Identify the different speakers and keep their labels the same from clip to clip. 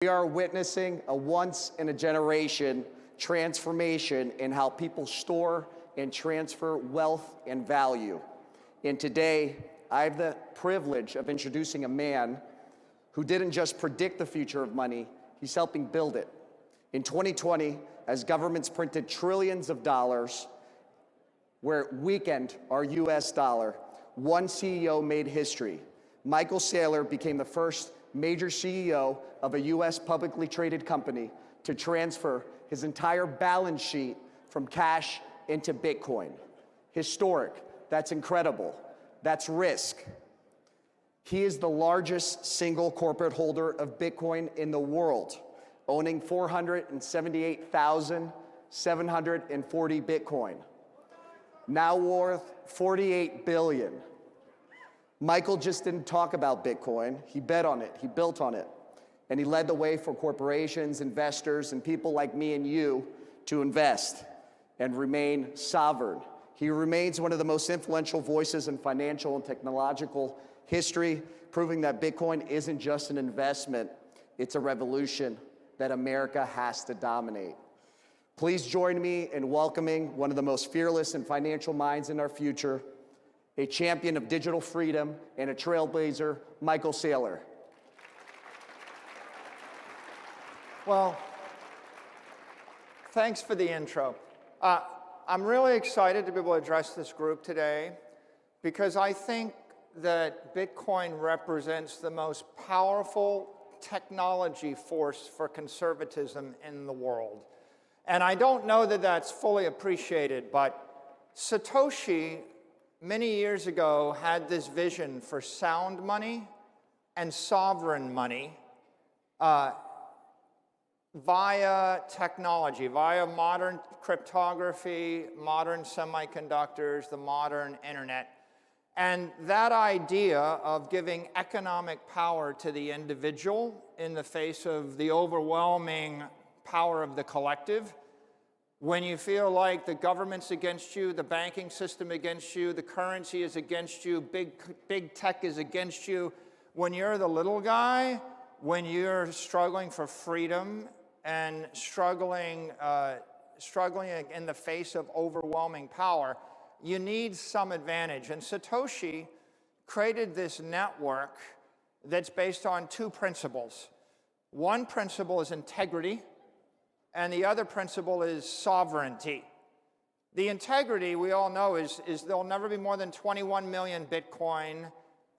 Speaker 1: we are witnessing a once-in-a-generation transformation in how people store and transfer wealth and value. And today, I have the privilege of introducing a man who didn't just predict the future of money, he's helping build it. In 2020, as governments printed trillions of dollars, where it weakened our US dollar, one CEO made history. Michael Saylor became the first major CEO of a US publicly traded company to transfer his entire balance sheet from cash into Bitcoin. Historic, that's incredible, that's risk. He is the largest single corporate holder of Bitcoin in the world, owning 478,740 Bitcoin, now worth $48 billion. Michael just didn't talk about Bitcoin, he bet on it, he built on it, and he led the way for corporations, investors, and people like me and you to invest and remain sovereign. He remains one of the most influential voices in financial and technological history, proving that Bitcoin isn't just an investment, it's a revolution that America has to dominate. Please join me in welcoming one of the most fearless and financial minds in our future, a champion of digital freedom and a trailblazer, Michael Saylor.
Speaker 2: Well, thanks for the intro. I'm really excited to be able to address this group today because I think that Bitcoin represents the most powerful technology force for conservatism in the world. And I don't know that that's fully appreciated, but Satoshi, many years ago, had this vision for sound money and sovereign money via technology, via modern cryptography, modern semiconductors, the modern internet. And that idea of giving economic power to the individual in the face of the overwhelming power of the collective, when you feel like the government's against you, the banking system against you, the currency is against you, big tech is against you, when you're the little guy, when you're struggling for freedom and struggling in the face of overwhelming power, you need some advantage. And Satoshi created this network that's based on two principles. One principle is integrity, and the other principle is sovereignty. The integrity, we all know, is there'll never be more than 21 million Bitcoin,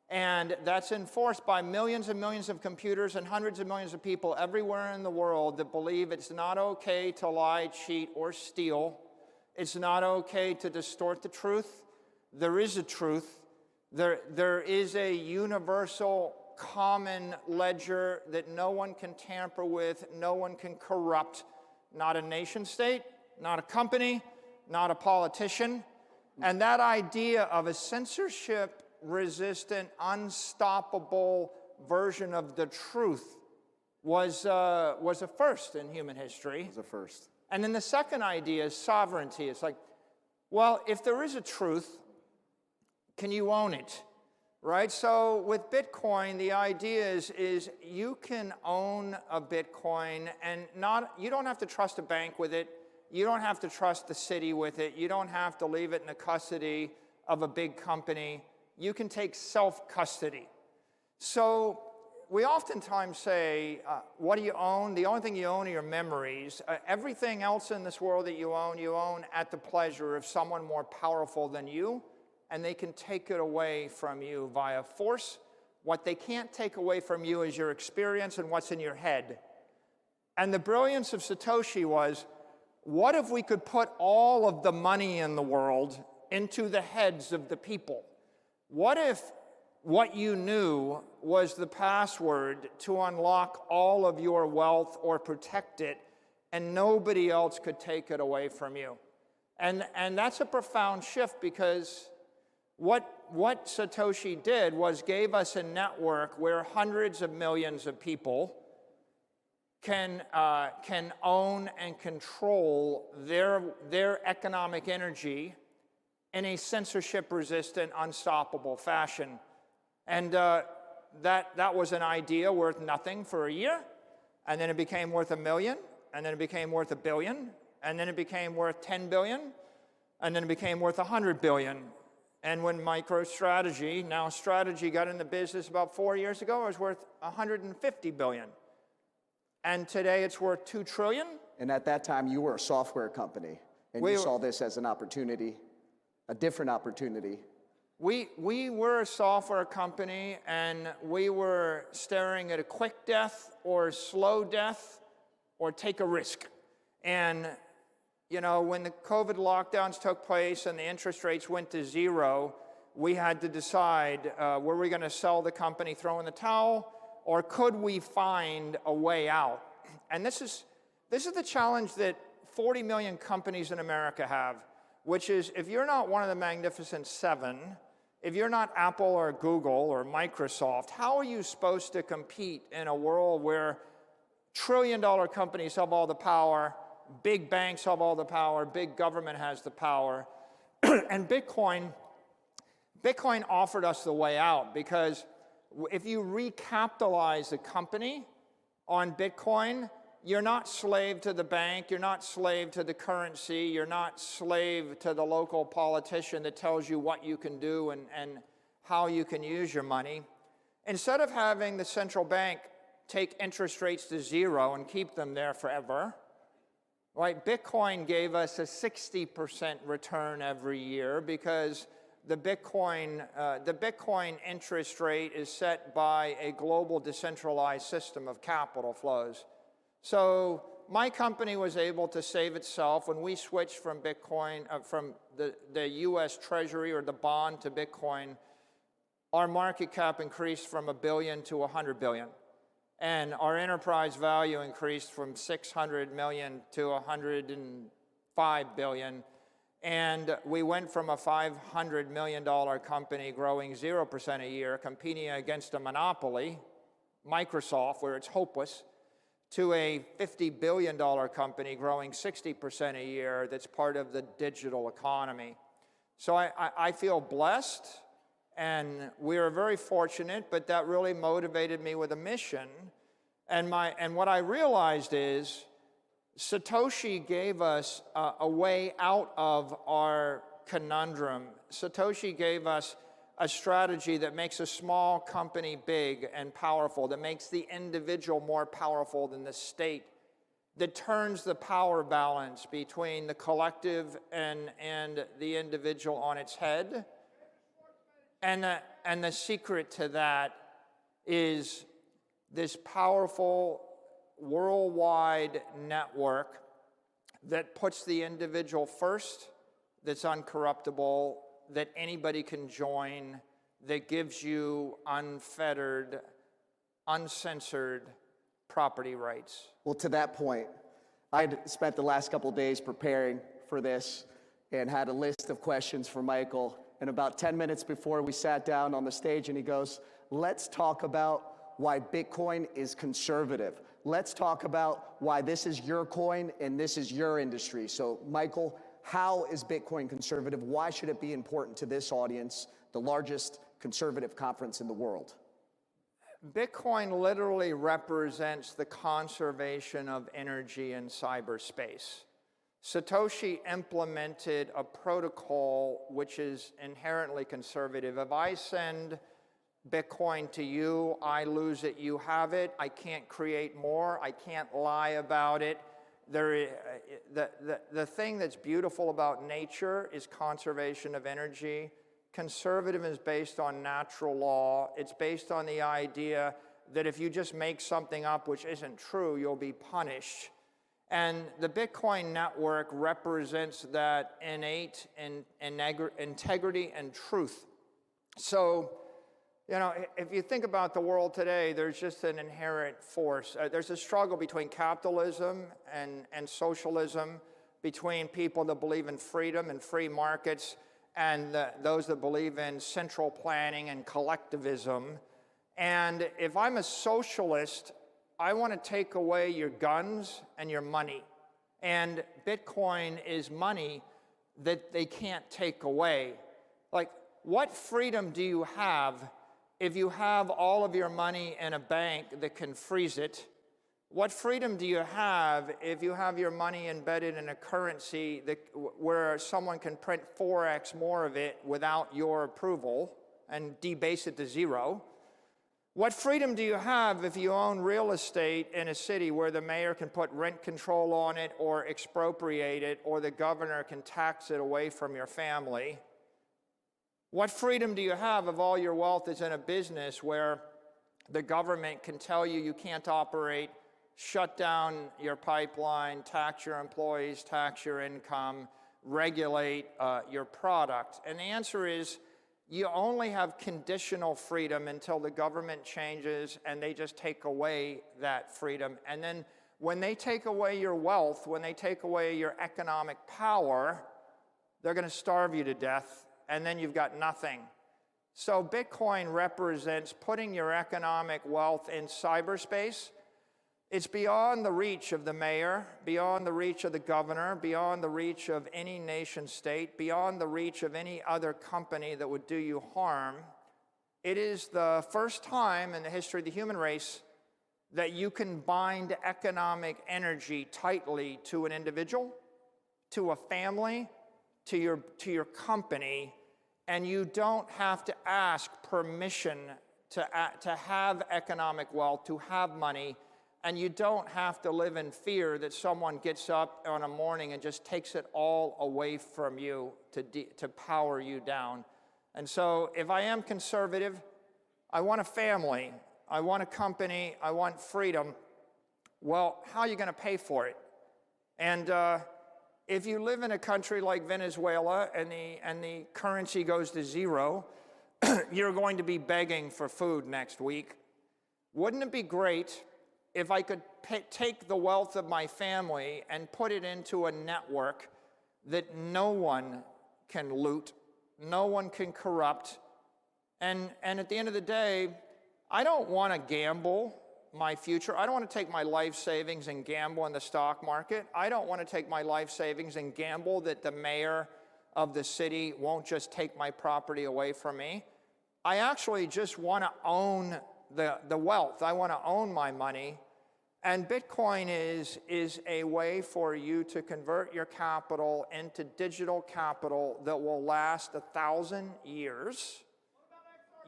Speaker 2: and that's enforced by millions and millions of computers and hundreds of millions of people everywhere in the world that believe it's not okay to lie, cheat, or steal. It's not okay to distort the truth. There is a truth. There is a universal common ledger that no one can tamper with, no one can corrupt. Not a nation state, not a company, not a politician. And that idea of a censorship-resistant, unstoppable version of the truth was a first in human history.
Speaker 1: It was a first.
Speaker 2: And then the second idea is sovereignty. It's like, well, if there is a truth, can you own it? Right? So with Bitcoin, the idea is you can own a Bitcoin and you don't have to trust a bank with it. You don't have to trust the city with it. You don't have to leave it in the custody of a big company. You can take self-custody. So we oftentimes say, what do you own? The only thing you own are your memories. Everything else in this world that you own at the pleasure of someone more powerful than you, and they can take it away from you via force. What they can't take away from you is your experience and what's in your head. And the brilliance of Satoshi was, what if we could put all of the money in the world into the heads of the people? What if what you knew was the password to unlock all of your wealth or protect it, and nobody else could take it away from you? And that's a profound shift, because what Satoshi did was gave us a network where hundreds of millions of people can own and control their economic energy in a censorship-resistant, unstoppable fashion. And that was an idea worth nothing for a year. and then it became worth $1 million, and then it became worth $1 billion, and then it became worth $10 billion, and then it became worth $100 billion. And when MicroStrategy, now Strategy, got into business about 4 years ago, it was worth $150 billion. And today it's worth $2 trillion.
Speaker 1: And at that time, you were a software company, and you saw this as an opportunity, a different opportunity.
Speaker 2: We were a software company, and we were staring at a quick death or slow death or take a risk. And you know, when the COVID lockdowns took place and the interest rates went to zero, we had to decide, were we going to sell the company, throw in the towel, or could we find a way out? And this is the challenge that 40 million companies in America have, which is if you're not one of the Magnificent Seven, if you're not Apple or Google or Microsoft, how are you supposed to compete in a world where trillion-dollar companies have all the power, big banks have all the power, big government has the power, and Bitcoin offered us the way out, because if you recapitalize a company on Bitcoin, you're not slave to the bank, you're not slave to the currency, you're not slave to the local politician that tells you what you can do and how you can use your money. Instead of having the central bank take interest rates to zero and keep them there forever, right? Bitcoin gave us a 60% return every year, because the Bitcoin interest rate is set by a global decentralized system of capital flows. So my company was able to save itself when we switched from Bitcoin, from the US Treasury or the bond to Bitcoin. Our market cap increased from $1 billion to $100 billion. And our enterprise value increased from $600 million to $105 billion. And we went from a $500 million company growing 0% a year, competing against a monopoly, Microsoft, where it's hopeless, to a $50 billion company growing 60% a year that's part of the digital economy. So I feel blessed, and we are very fortunate, but that really motivated me with a mission. And what I realized is Satoshi gave us a way out of our conundrum. Satoshi gave us a strategy that makes a small company big and powerful, that makes the individual more powerful than the state, that turns the power balance between the collective and the individual on its head. And the secret to that is this powerful worldwide network that puts the individual first, that's uncorruptible, that anybody can join, that gives you unfettered, uncensored property rights.
Speaker 1: Well, to that point, I'd spent the last couple of days preparing for this and had a list of questions for Michael. And about 10 minutes before we sat down on the stage, and he goes, let's talk about why Bitcoin is conservative. Let's talk about why this is your coin and this is your industry. So, Michael, how is Bitcoin conservative? Why should it be important to this audience, the largest conservative conference in the world?
Speaker 2: Bitcoin literally represents the conservation of energy in cyberspace. Satoshi implemented a protocol which is inherently conservative. If I send Bitcoin to you, I lose it, you have it. I can't create more. I can't lie about it. The thing that's beautiful about nature is conservation of energy. Conservatism is based on natural law. It's based on the idea that if you just make something up which isn't true, you'll be punished. And the Bitcoin network represents that innate integrity and truth. So, you know, if you think about the world today, there's just an inherent force. There's a struggle between capitalism and socialism, between people that believe in freedom and free markets and those that believe in central planning and collectivism. And if I'm a socialist, I want to take away your guns and your money. And Bitcoin is money that they can't take away. Like, what freedom do you have if you have all of your money in a bank that can freeze it, What freedom do you have if you have your money embedded in a currency where someone can print 4x more of it without your approval and debase it to zero? What freedom do you have if you own real estate in a city where the mayor can put rent control on it or expropriate it, or the governor can tax it away from your family? What freedom do you have if all your wealth is in a business where the government can tell you you can't operate, shut down your pipeline, tax your employees, tax your income, regulate your product? And the answer is, you only have conditional freedom until the government changes and they just take away that freedom. And then when they take away your wealth, when they take away your economic power, they're going to starve you to death, and then you've got nothing. So Bitcoin represents putting your economic wealth in cyberspace. It's beyond the reach of the mayor, beyond the reach of the governor, beyond the reach of any nation state, beyond the reach of any other company that would do you harm. It is the first time in the history of the human race that you can bind economic energy tightly to an individual, to a family, to your company, and you don't have to ask permission to have economic wealth, to have money. And you don't have to live in fear that someone gets up on a morning and just takes it all away from you to power you down. And so if I am conservative, I want a family, I want a company, I want freedom. Well, how are you going to pay for it? And if you live in a country like Venezuela and the currency goes to zero, you're going to be begging for food next week. Wouldn't it be great if I could take the wealth of my family and put it into a network that no one can loot, no one can corrupt, and at the end of the day, I don't want to gamble my future. I don't want to take my life savings and gamble in the stock market. I don't want to take my life savings and gamble that the mayor of the city won't just take my property away from me. I actually just want to own the wealth. I want to own my money. And Bitcoin is a way for you to convert your capital into digital capital that will last 1,000 years.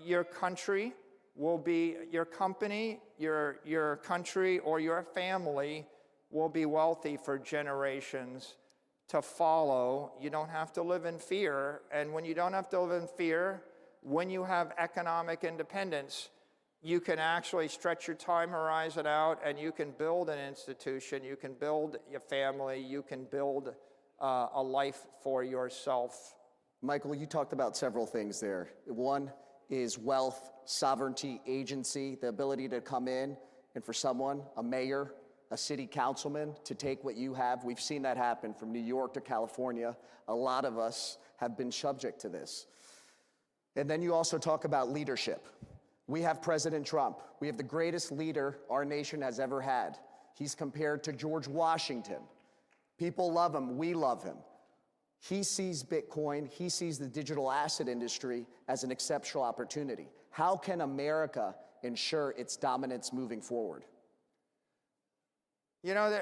Speaker 2: Your country will be, your company, your country, or your family will be wealthy for generations to follow. You don't have to live in fear. And when you don't have to live in fear, when you have economic independence, you can actually stretch your time horizon out, and you can build an institution, you can build your family, you can build a life for yourself.
Speaker 1: Michael, you talked about several things there. One is wealth, sovereignty, agency, the ability to come in and for someone, a mayor, a city councilman, to take what you have. We've seen that happen from New York to California. A lot of us have been subject to this. And then you also talk about leadership. We have President Trump. We have the greatest leader our nation has ever had. He's compared to George Washington. People love him. We love him. He sees Bitcoin, he sees the digital asset industry as an exceptional opportunity. How can America ensure its dominance moving forward?
Speaker 2: You know,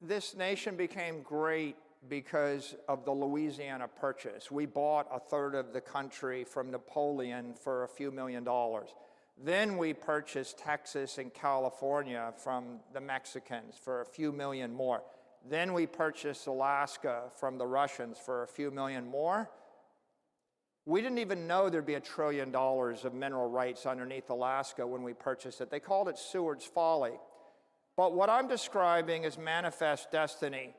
Speaker 2: this nation became great because of the Louisiana Purchase. We bought a third of the country from Napoleon for a few $1 million. Then we purchased Texas and California from the Mexicans for a few million more. Then we purchased Alaska from the Russians for a few million more. We didn't even know there'd be $1 trillion of mineral rights underneath Alaska when we purchased it. They called it Seward's Folly. But what I'm describing is manifest destiny.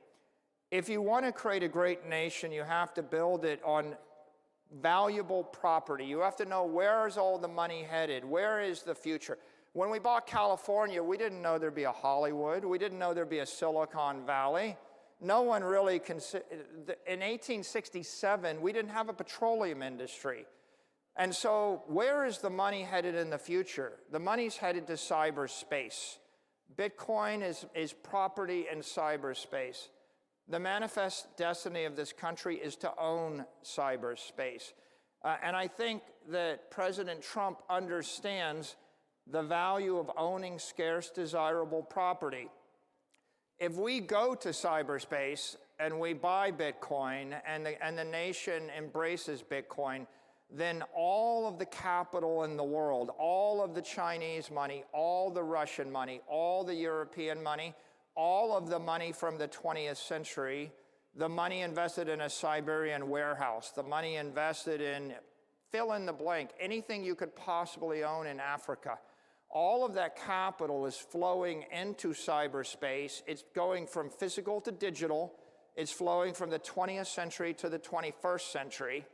Speaker 2: If you want to create a great nation, you have to build it on valuable property. You have to know, where is all the money headed? Where is the future? When we bought California, we didn't know there'd be a Hollywood. We didn't know there'd be a Silicon Valley. No one really considered. In 1867, we didn't have a petroleum industry. And so where is the money headed in the future? The money's headed to cyberspace. Bitcoin is property in cyberspace. The manifest destiny of this country is to own cyberspace. And I think that President Trump understands the value of owning scarce, desirable property. If we go to cyberspace and we buy Bitcoin and the nation embraces Bitcoin, then all of the capital in the world, all of the Chinese money, all the Russian money, all the European money, all of the money from the 20th century, the money invested in a Siberian warehouse, the money invested in fill in the blank, anything you could possibly own in Africa, all of that capital is flowing into cyberspace. It's going from physical to digital. It's flowing from the 20th century to the 21st century.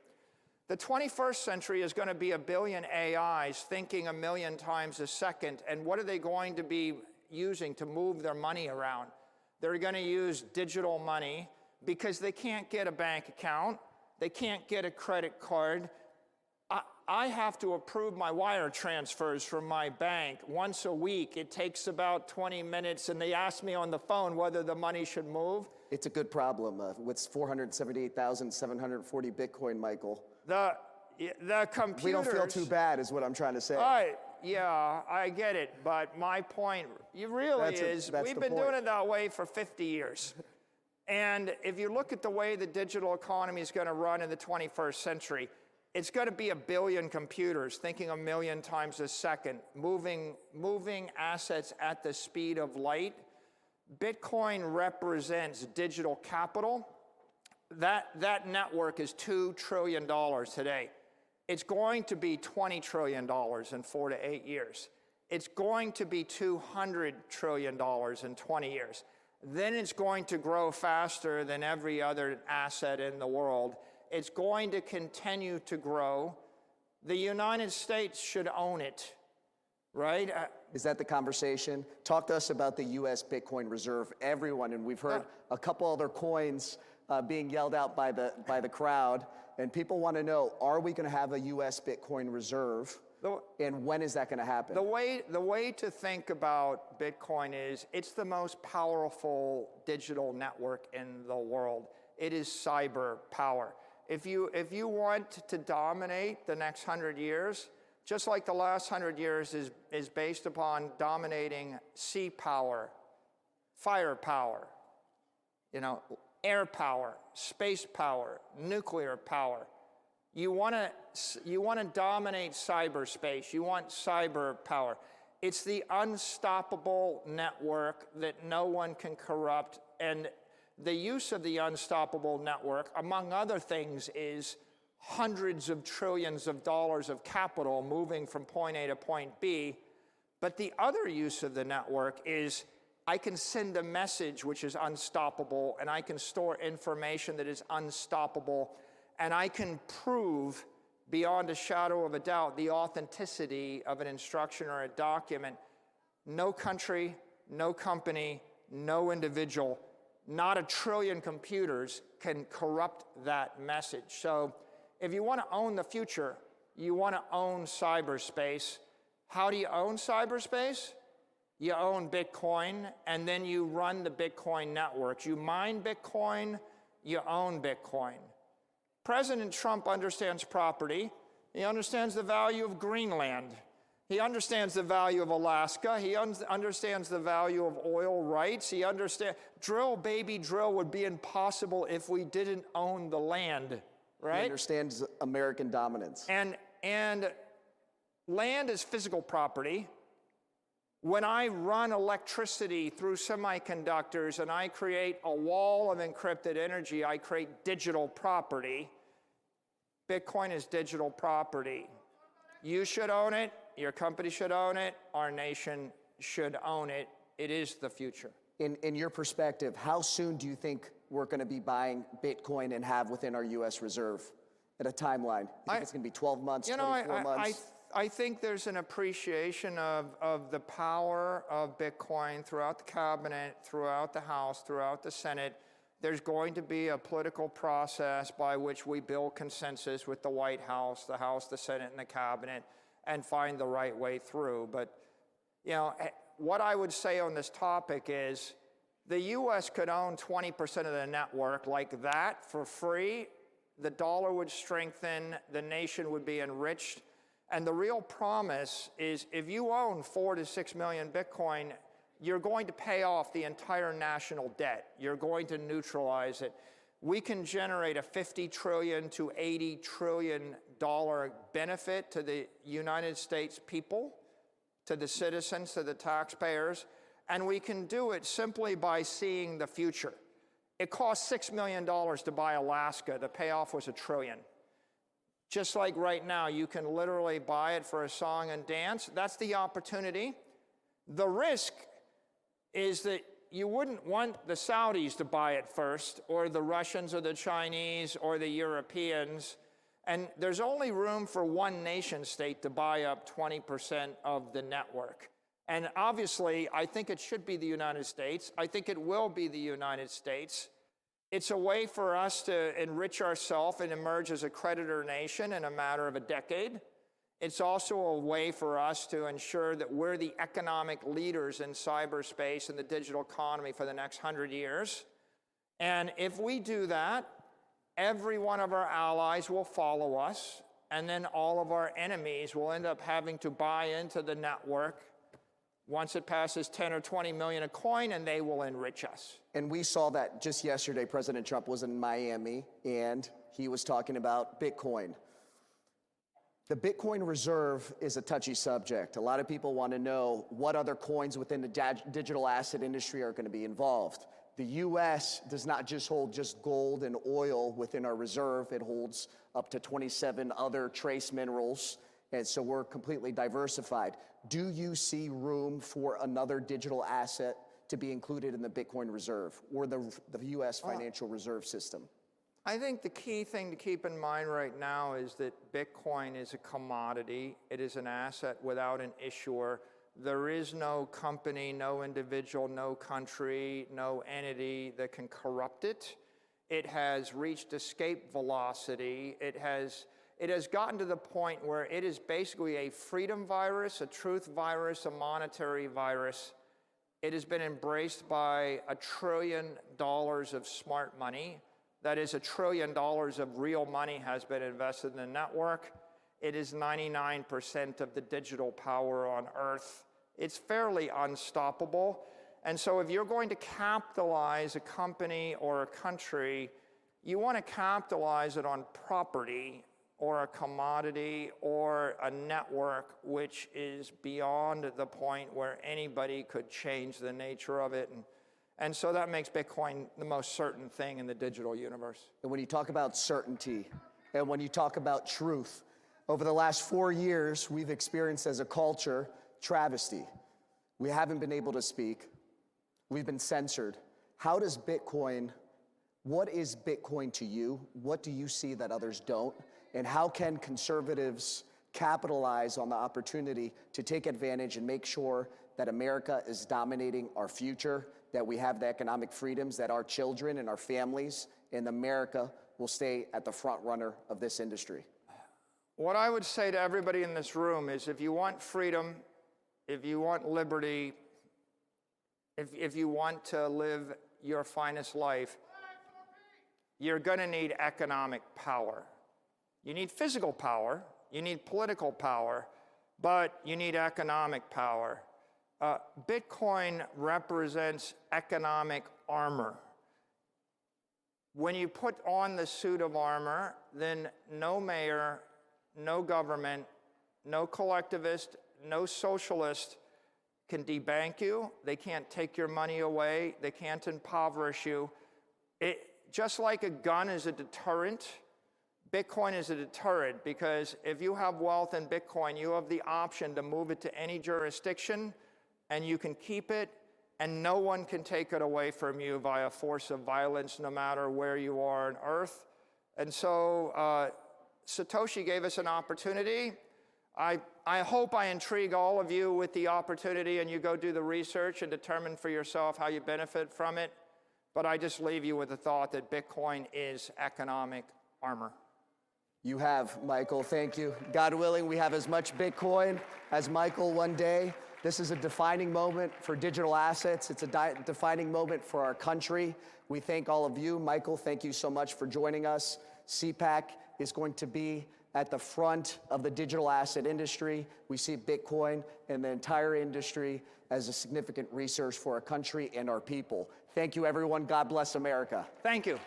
Speaker 2: The 21st century is going to be a billion AIs thinking a million times a second. And what are they going to be using to move their money around? They're going to use digital money because they can't get a bank account. They can't get a credit card. I have to approve my wire transfers from my bank once a week. It takes about 20 minutes, and they ask me on the phone whether the money should move.
Speaker 1: It's a good problem. What's 478,740 Bitcoin, Michael?
Speaker 2: The computers...
Speaker 1: We don't feel too bad is what I'm trying to say.
Speaker 2: Yeah, I get it, but my point we've been doing it that way for 50 years. And if you look at the way the digital economy is going to run in the 21st century, it's going to be a billion computers thinking a million times a second, moving assets at the speed of light. Bitcoin represents digital capital. That network is $2 trillion today. It's going to be $20 trillion in 4 to 8 years. It's going to be $200 trillion in 20 years. Then it's going to grow faster than every other asset in the world. It's going to continue to grow. The United States should own it, right?
Speaker 1: Is that the conversation? Talk to us about the U.S. Bitcoin reserve. Everyone, and we've heard a couple other coins being yelled out by the crowd, and people want to know, are we going to have a U.S. Bitcoin reserve? And when is that going to happen? The
Speaker 2: way to think about Bitcoin is it's the most powerful digital network in the world. It is cyber power. If you want to dominate the next 100 years, just like the last 100 years is based upon dominating sea power, fire power, air power, space power, nuclear power. You want to dominate cyberspace. You want cyber power. It's the unstoppable network that no one can corrupt. And the use of the unstoppable network, among other things, is hundreds of trillions of dollars of capital moving from point A to point B. But the other use of the network is I can send a message which is unstoppable, and I can store information that is unstoppable, and I can prove beyond a shadow of a doubt the authenticity of an instruction or a document. No country, no company, no individual, not a trillion computers can corrupt that message. So if you want to own the future, you want to own cyberspace. How do you own cyberspace? You own Bitcoin, and then you run the Bitcoin networks. You mine Bitcoin, you own Bitcoin. President Trump understands property. He understands the value of Greenland. He understands the value of Alaska. He understands the value of oil rights. He understands, drill, baby, drill would be impossible if we didn't own the land, right?
Speaker 1: He understands American dominance.
Speaker 2: And land is physical property. When I run electricity through semiconductors and I create a wall of encrypted energy, I create digital property. Bitcoin is digital property. You should own it. Your company should own it. Our nation should own it. It is the future.
Speaker 1: In your perspective, how soon do you think we're going to be buying Bitcoin and have within our U.S. reserve at a timeline? You think it's going to be 12 months, 24 months?
Speaker 2: I think there's an appreciation of the power of Bitcoin throughout the cabinet, throughout the House, throughout the Senate. There's going to be a political process by which we build consensus with the White House, the Senate, and the cabinet, and find the right way through. But, what I would say on this topic is the U.S. could own 20% of the network like that for free. The dollar would strengthen, the nation would be enriched, And the real promise is if you own 4 to 6 million Bitcoin, you're going to pay off the entire national debt. You're going to neutralize it. We can generate a $50 trillion to $80 trillion benefit to the United States people, to the citizens, to the taxpayers, and we can do it simply by seeing the future. It cost $6 million to buy Alaska. The payoff was $1 trillion. Just like right now, you can literally buy it for a song and dance. That's the opportunity. The risk is that you wouldn't want the Saudis to buy it first, or the Russians, or the Chinese, or the Europeans. And there's only room for one nation state to buy up 20% of the network. And obviously, I think it should be the United States. I think it will be the United States. It's a way for us to enrich ourselves and emerge as a creditor nation in a matter of a decade. It's also a way for us to ensure that we're the economic leaders in cyberspace and the digital economy for the next 100 years. And if we do that, every one of our allies will follow us, and then all of our enemies will end up having to buy into the network once it passes 10 or 20 million a coin, and they will enrich us.
Speaker 1: And we saw that just yesterday. President Trump was in Miami, and he was talking about Bitcoin. The Bitcoin reserve is a touchy subject. A lot of people want to know what other coins within the digital asset industry are going to be involved. The US does not just hold just gold and oil within our reserve. It holds up to 27 other trace minerals. And so we're completely diversified. Do you see room for another digital asset to be included in the Bitcoin reserve or the US financial reserve system?
Speaker 2: I think the key thing to keep in mind right now is that Bitcoin is a commodity. It is an asset without an issuer. There is no company, no individual, no country, no entity that can corrupt it. It has reached escape velocity. It has gotten to the point where it is basically a freedom virus, a truth virus, a monetary virus. It has been embraced by $1 trillion of smart money. That is, $1 trillion of real money has been invested in the network. It is 99% of the digital power on Earth. It's fairly unstoppable. And so if you're going to capitalize a company or a country, you want to capitalize it on property or a commodity or a network which is beyond the point where anybody could change the nature of it. And so that makes Bitcoin the most certain thing in the digital universe.
Speaker 1: And when you talk about certainty and when you talk about truth, over the last 4 years, we've experienced as a culture travesty. We haven't been able to speak. We've been censored. How does Bitcoin, what is Bitcoin to you? What do you see that others don't? And how can conservatives capitalize on the opportunity to take advantage and make sure that America is dominating our future, that we have the economic freedoms, that our children and our families in America will stay at the front runner of this industry?
Speaker 2: What I would say to everybody in this room is if you want freedom, if you want liberty, if you want to live your finest life, you're going to need economic power. You need physical power, you need political power, but you need economic power. Bitcoin represents economic armor. When you put on the suit of armor, then no mayor, no government, no collectivist, no socialist can debank you. They can't take your money away. They can't impoverish you. Just like a gun is a deterrent, Bitcoin is a deterrent, because if you have wealth in Bitcoin, you have the option to move it to any jurisdiction, and you can keep it, and no one can take it away from you via force of violence, no matter where you are on Earth. And so Satoshi gave us an opportunity. I hope I intrigue all of you with the opportunity, and you go do the research and determine for yourself how you benefit from it. But I just leave you with the thought that Bitcoin is economic armor.
Speaker 1: You have, Michael. Thank you. God willing, we have as much Bitcoin as Michael one day. This is a defining moment for digital assets. It's a defining moment for our country. We thank all of you. Michael, thank you so much for joining us. CPAC is going to be at the front of the digital asset industry. We see Bitcoin and the entire industry as a significant resource for our country and our people. Thank you, everyone. God bless America.
Speaker 2: Thank you.